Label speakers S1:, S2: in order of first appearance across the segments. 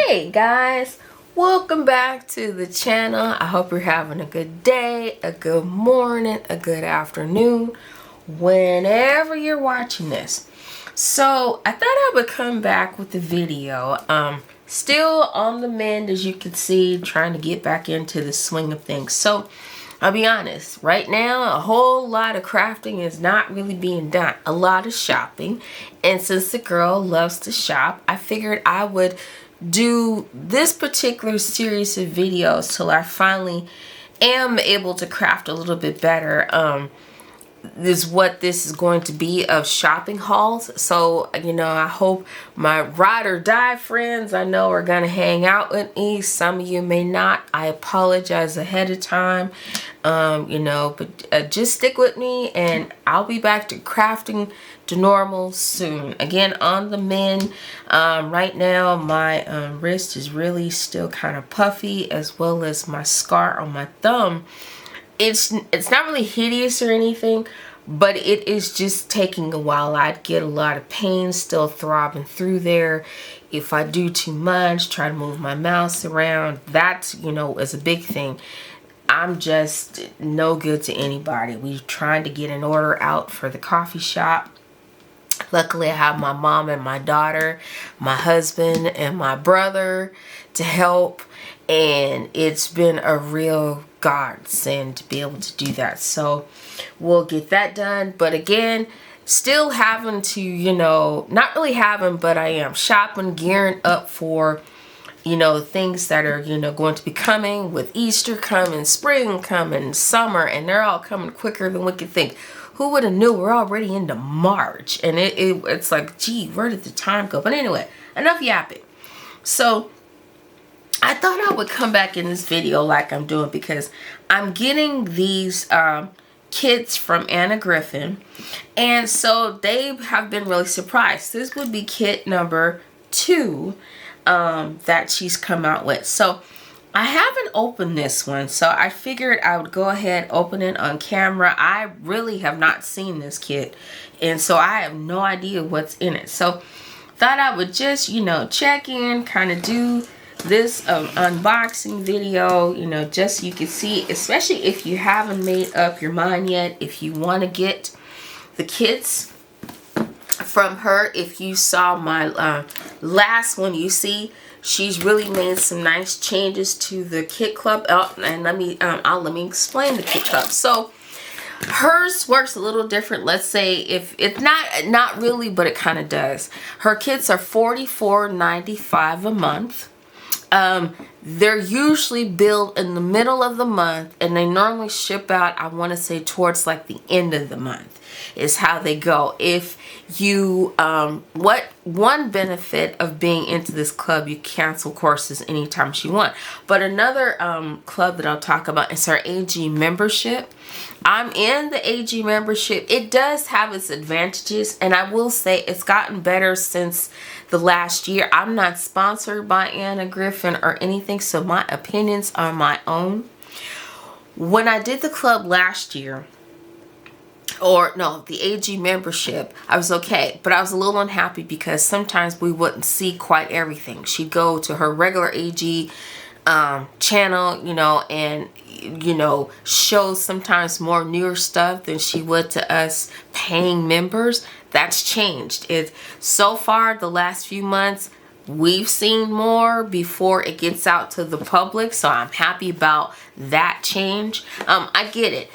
S1: Hey guys, welcome back to the channel. I hope you're having a good day, a good morning, a good afternoon, whenever you're watching this. So I thought I would come back with the video. Still on the mend, as you can see, trying to get back into the swing of things. So I'll be honest, right now a whole lot of crafting is not really being done. A lot of shopping. And since the girl loves to shop, I figured I would do this particular series of videos till I finally am able to craft a little bit better. This is what this is going to be, of shopping hauls. So, you know, I hope my ride or die friends I know are gonna hang out with me. Some of you may not. I apologize ahead of time. You know, but just stick with me and I'll be back to crafting to normal soon. Again, on the mend. Right now my wrist is really still kind of puffy, as well as my scar on my thumb. It's not really hideous or anything, but it is just taking a while. I'd get a lot of pain still throbbing through there if I do too much, try to move my mouse around. That, you know, is a big thing. I'm just no good to anybody. We're trying to get an order out for the coffee shop. Luckily, I have my mom and my daughter, my husband and my brother to help. And it's been a real godsend to be able to do that. So we'll get that done. But again, still having to, you know, not really having, but I am shopping, gearing up for, you know, things that are, you know, going to be coming, with Easter coming, spring coming, summer, and they're all coming quicker than we could think. Who would have knew we're already into March? And it's like, gee, where did the time go? But anyway, enough yapping. So I thought I would come back in this video like I'm doing, because I'm getting these kits from Anna Griffin, and so they have been really surprised. This would be kit number 2 that she's come out with. So I haven't opened this one, so I figured I would go ahead and open it on camera. I really have not seen this kit, and so I have no idea what's in it. So thought I would just, you know, check in, kind of do this unboxing video, you know, just so you can see, especially if you haven't made up your mind yet, if you want to get the kits from her. If you saw my last one, you see she's really made some nice changes to the kit club. And let me explain the kit club. So hers works a little different. Let's say, if it's not really, but it kind of does. Her kits are $44.95 a month. They're usually billed in the middle of the month, and they normally ship out, I want to say, towards like the end of the month is how they go. If you what one benefit of being into this club, you cancel courses anytime you want. But another club that I'll talk about is our AG membership. I'm in the AG membership. It does have its advantages, and I will say it's gotten better since the last year. I'm not sponsored by Anna Griffin or anything, so my opinions are my own. When I did the club last year, or no, the AG membership, I was okay, but I was a little unhappy because sometimes we wouldn't see quite everything. She'd go to her regular AG channel, you know, and, you know, show sometimes more newer stuff than she would to us paying members. That's changed. It so far the last few months, we've seen more before it gets out to the public, so I'm happy about that change. I get it.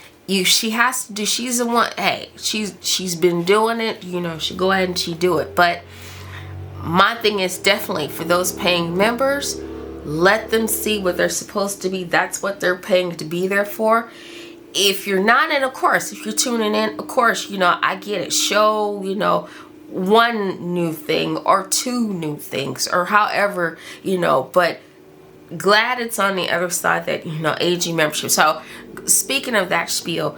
S1: She has to do, she's the one, hey, she's been doing it, you know, she go ahead and she do it. But my thing is, definitely for those paying members, let them see what they're supposed to be. That's what they're paying to be there for. If you're not in, of course, if you're tuning in, of course, you know, I get it. Show, you know, one new thing or 2 new things, or however, you know, but glad it's on the other side that, you know, AG membership. So speaking of that spiel,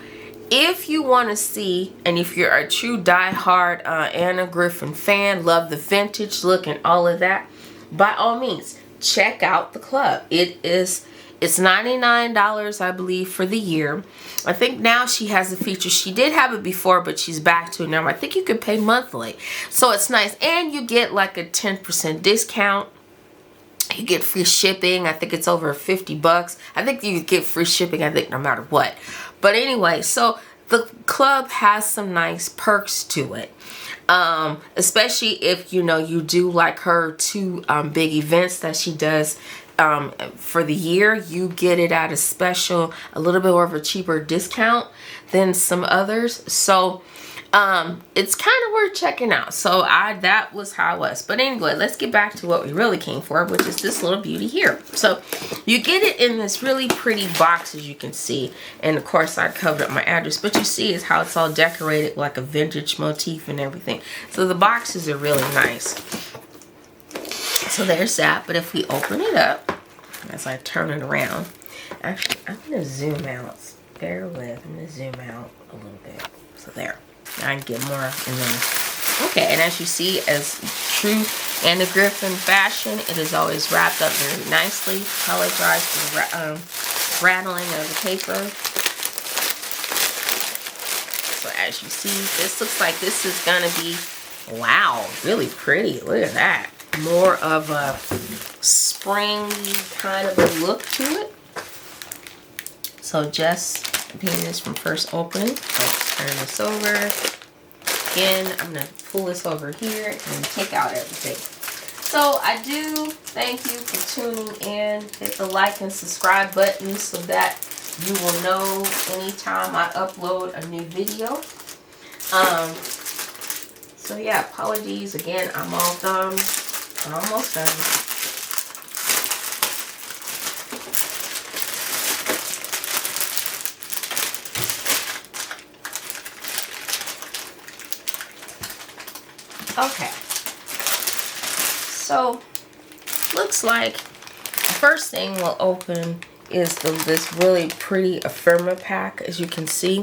S1: if you want to see, and if you're a true diehard Anna Griffin fan, love the vintage look and all of that, by all means, check out the club. It's $99, I believe, for the year. I think now she has a feature. She did have it before, but she's back to it now. I think you could pay monthly. So it's nice. And you get like a 10% discount You get free shipping. I think it's over 50 bucks. I think you get free shipping, I think, no matter what. But anyway, so the club has some nice perks to it. Especially if, you know, you do like her two big events that she does for the year. You get it at a special, a little bit more of a cheaper discount than some others. So it's kind of worth checking out. So that was how it was. But anyway, let's get back to what we really came for, which is this little beauty here. So you get it in this really pretty box, as you can see. And of course I covered up my address, but you see is how it's all decorated like a vintage motif and everything. So the boxes are really nice. So there's that. But if we open it up, as I turn it around, actually I'm gonna zoom out. Bear with, I'm gonna zoom out a little bit. So there. I can get more, and then okay, and as you see, as true Anna Griffin fashion, it is always wrapped up very nicely. Apologize for the rattling of the paper. So as you see, this looks like this is gonna be, wow, really pretty. Look at that. More of a spring kind of a look to it. So just repeating this from first opening. Let's turn this over. Again, I'm going to pull this over here and take out everything. So I do thank you for tuning in. Hit the like and subscribe button so that you will know anytime I upload a new video. So yeah, apologies again. I'm all done. I'm almost done. Okay, so looks like the first thing we'll open is this really pretty ephemera pack, as you can see.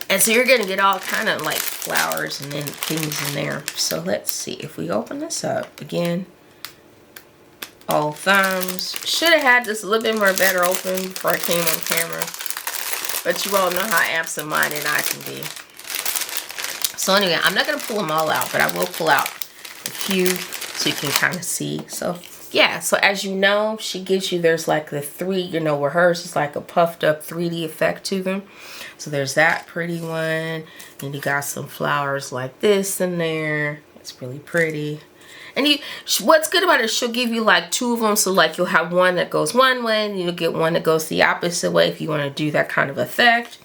S1: And so you're gonna get all kind of like flowers and then things in there. So let's see if we open this up again. All thumbs. Should have had this a little bit more better open before I came on camera, but you all know how absent-minded I can be. So anyway, I'm not going to pull them all out, but I will pull out a few so you can kind of see. So yeah, so as you know, she gives you, there's like the three, you know, where hers is like a puffed up 3D effect to them. So there's that pretty one. And you got some flowers like this in there. It's really pretty. And what's good about it, she'll give you like two of them. So like you'll have one that goes one way and you'll get one that goes the opposite way if you want to do that kind of effect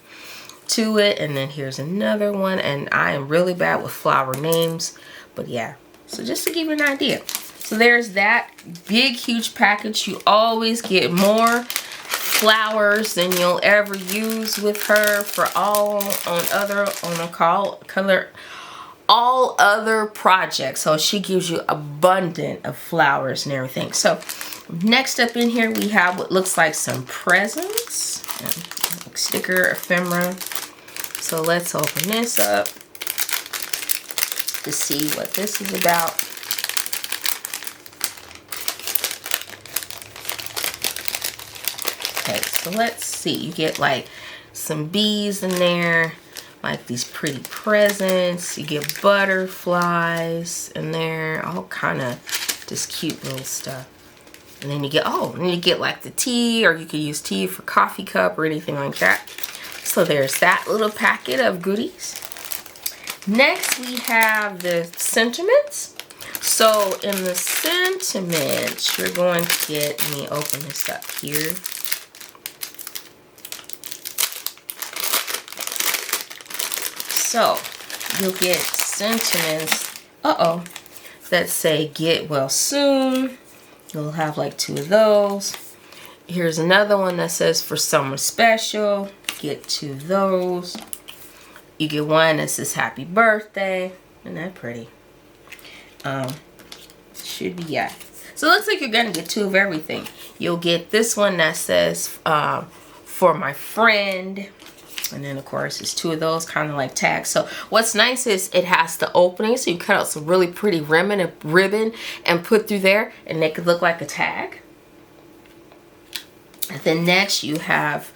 S1: to it. And then here's another one, and I am really bad with flower names, but yeah, so just to give you an idea. So there's that big huge package. You always get more flowers than you'll ever use with her for all other projects. So she gives you abundant of flowers and everything. So next up in here we have what looks like some presents, sticker ephemera. So let's open this up to see what this is about. Okay, so let's see. You get like some bees in there, like these pretty presents. You get butterflies in there, all kind of just cute little stuff. And then you get, like the tea, or you could use tea for coffee cup or anything like that. So there's that little packet of goodies. Next we have the sentiments. So in the sentiments, you're going to get, let me open this up here. So you'll get sentiments, that say get well soon. You'll have like two of those. Here's another one that says for someone special. Get two of those. You get one that says happy birthday. Isn't that pretty? Should be, yeah. So it looks like you're gonna get two of everything. You'll get this one that says for my friend. And then of course it's two of those kind of like tags. So what's nice is it has the opening, so you cut out some really pretty ribbon and put through there and make it look like a tag. And then next you have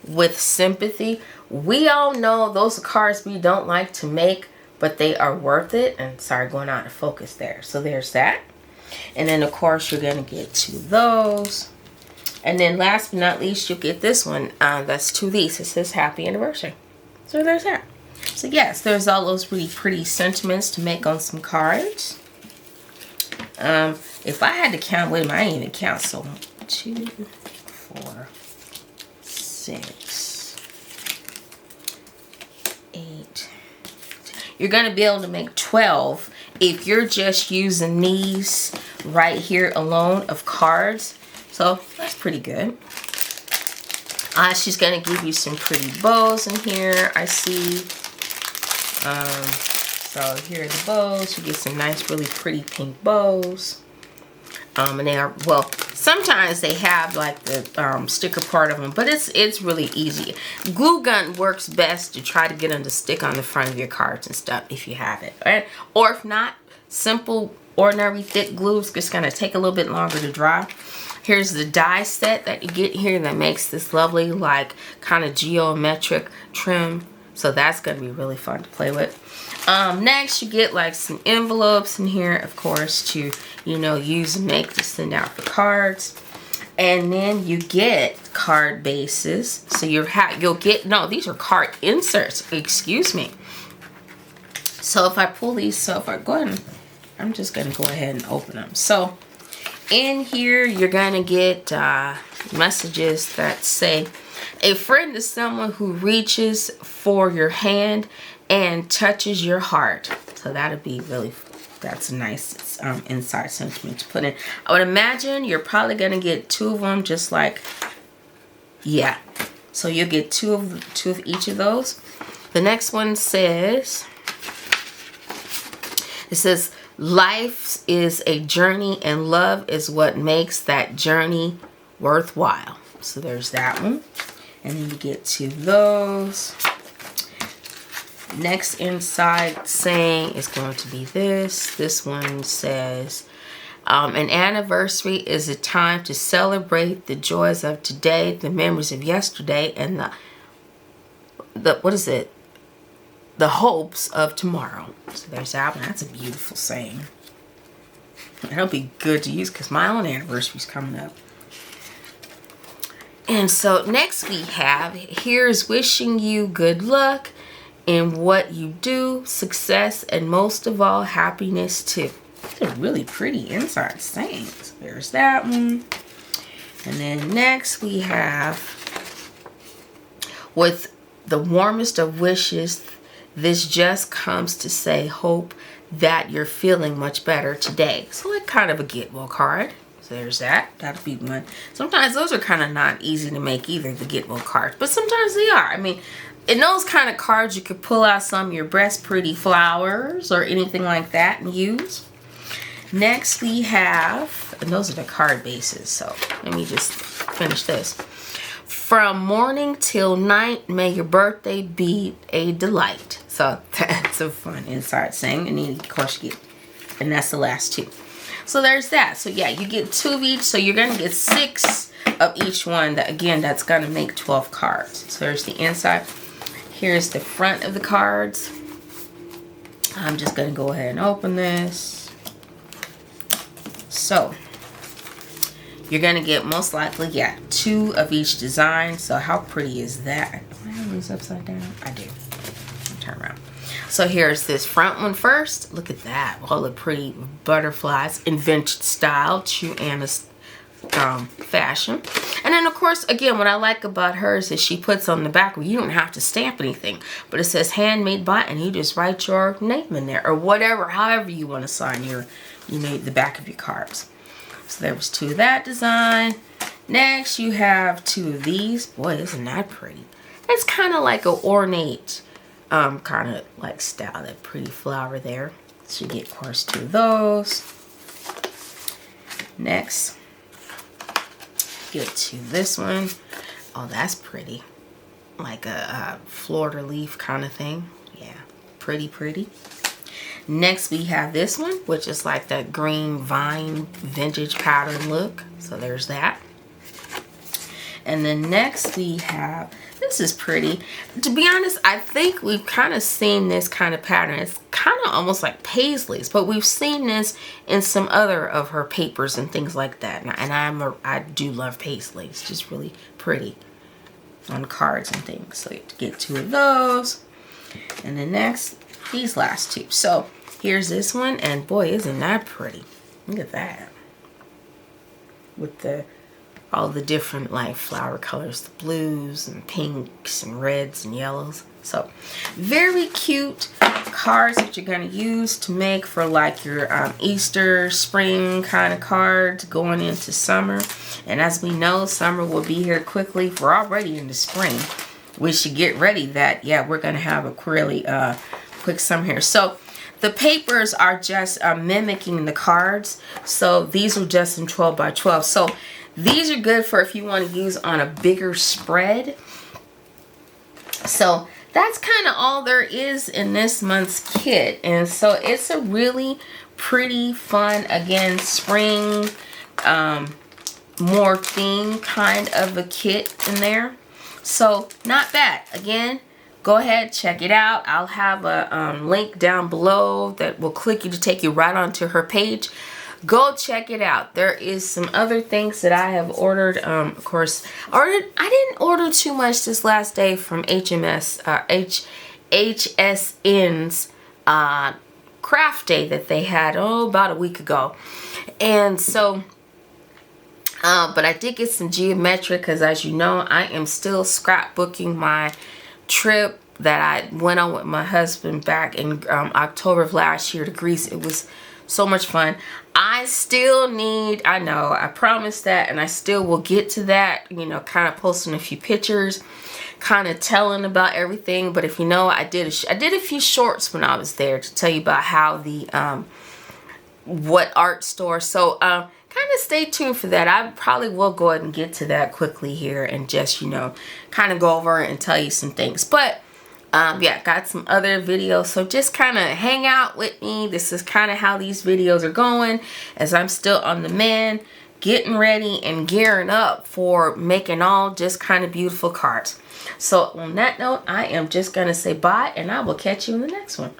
S1: with sympathy. We all know those are cards we don't like to make, but they are worth it. And sorry, going out of focus there. So there's that. And then of course you're gonna get 2 of those. And then last but not least, you'll get this one. That's 2 of these. It says happy anniversary. So there's that. So yes, there's all those really pretty sentiments to make on some cards. If I had to count, wait a minute, I didn't even count. So 2, 4, 6, 8. You're going to be able to make 12 if you're just using these right here alone of cards. So that's pretty good. She's going to give you some pretty bows in here, I see. So here are the bows. You get some nice, really pretty pink bows. And they are, well, sometimes they have like the sticker part of them, but it's really easy. Glue gun works best to try to get them to stick on the front of your cards and stuff if you have it, right? Or if not, simple, ordinary thick glue is just gonna take a little bit longer to dry. Here's the die set that you get here that makes this lovely, like, kind of geometric trim. So that's gonna be really fun to play with. Next, you get like some envelopes in here, of course, to, you know, use and make to send out for cards. And then you get card bases. So you'll get, no, these are card inserts, excuse me. So if I pull these, so if I go ahead and, I'm just gonna go ahead and open them. So in here, you're gonna get messages that say, a friend is someone who reaches for your hand and touches your heart. So that'll be really, that's a nice inside sentiment to put in. I would imagine you're probably gonna get 2 of them, just like, yeah. So you'll get 2 of each of those. The next one says, it says, life is a journey and love is what makes that journey worthwhile. So there's that one. And then you get 2 of those. Next inside saying is going to be this. This one says, an anniversary is a time to celebrate the joys of today, the memories of yesterday, and the what is it? The hopes of tomorrow. So there's that one. That's a beautiful saying. That'll be good to use because my own anniversary's coming up. And so next we have, here's wishing you good luck in what you do, success, and most of all, happiness too. These are really pretty inside sayings. There's that one. And then next we have, with the warmest of wishes, this just comes to say hope that you're feeling much better today. So like kind of a get well card. There's that. That'll be one. Sometimes those are kind of not easy to make either, the get well cards. But sometimes they are. I mean, in those kind of cards, you could pull out some of your best pretty flowers or anything like that and use. Next we have, and those are the card bases. So let me just finish this. From morning till night, may your birthday be a delight. So that's a fun inside saying. And then of course you get, and that's the last 2. So there's that. So yeah, you get 2 of each. So you're going to get 6 of each one. That, again, that's going to make 12 cards. So there's the inside. Here's the front of the cards. I'm just going to go ahead and open this. So you're going to get most likely, yeah, 2 of each design. So how pretty is that? Do I have these upside down? I do. Turn around. So here's this front one first. Look at that. All the pretty butterflies. Invented style. True Anna's fashion. And then of course, again, what I like about hers is she puts on the back where you don't have to stamp anything. But it says handmade by, and you just write your name in there. Or whatever, however you want to sign your, you know, the back of your cards. So there was 2 of that design. Next you have 2 of these. Boy, isn't that pretty. It's kind of like an ornate kind of like style, that pretty flower there. So you get of course 2 of those. Next, get to this one. Oh, that's pretty. Like a Florida leaf kind of thing. Yeah, pretty. Next we have this one, which is like that green vine vintage pattern look. So there's that. And then next we have, this is pretty. To be honest, I think we've kind of seen this kind of pattern. It's kind of almost like paisleys, but we've seen this in some other of her papers and things like that. And I do love paisley. It's just really pretty on cards and things. So you have to get 2 of those. And then next, these last 2. So here's this one, and boy, isn't that pretty. Look at that. With all the different like flower colors, the blues and pinks and reds and yellows. So very cute cards that you're going to use to make for like your Easter, spring kind of cards going into summer. And as we know, summer will be here quickly. We're already in the spring. We should get ready that, yeah, we're going to have a really quick summer here. So the papers are just mimicking the cards. So these are just in 12 by 12. So these are good for if you want to use on a bigger spread. So that's kind of all there is in this month's kit. And so it's a really pretty fun, again, spring, more theme kind of a kit in there. So not bad. Again, go ahead, check it out. I'll have a link down below that will click you to take you right onto her page. Go check it out. There is some other things that I have ordered. Of course, I didn't order too much this last day from HSN's craft day that they had about a week ago. And so but I did get some geometric because, as you know, I am still scrapbooking my trip that I went on with my husband back in October of last year to Greece. It was so much fun. I still need, I know, I promised that, and I still will get to that, you know, kind of posting a few pictures, kind of telling about everything. But if you know, I did a few shorts when I was there to tell you about how the, what art store. So, kind of stay tuned for that. I probably will go ahead and get to that quickly here and just, you know, kind of go over and tell you some things. But yeah, got some other videos, so just kind of hang out with me. This is kind of how these videos are going, as I'm still on the mend, getting ready and gearing up for making all just kind of beautiful cards. So on that note, I am just gonna say bye, and I will catch you in the next one.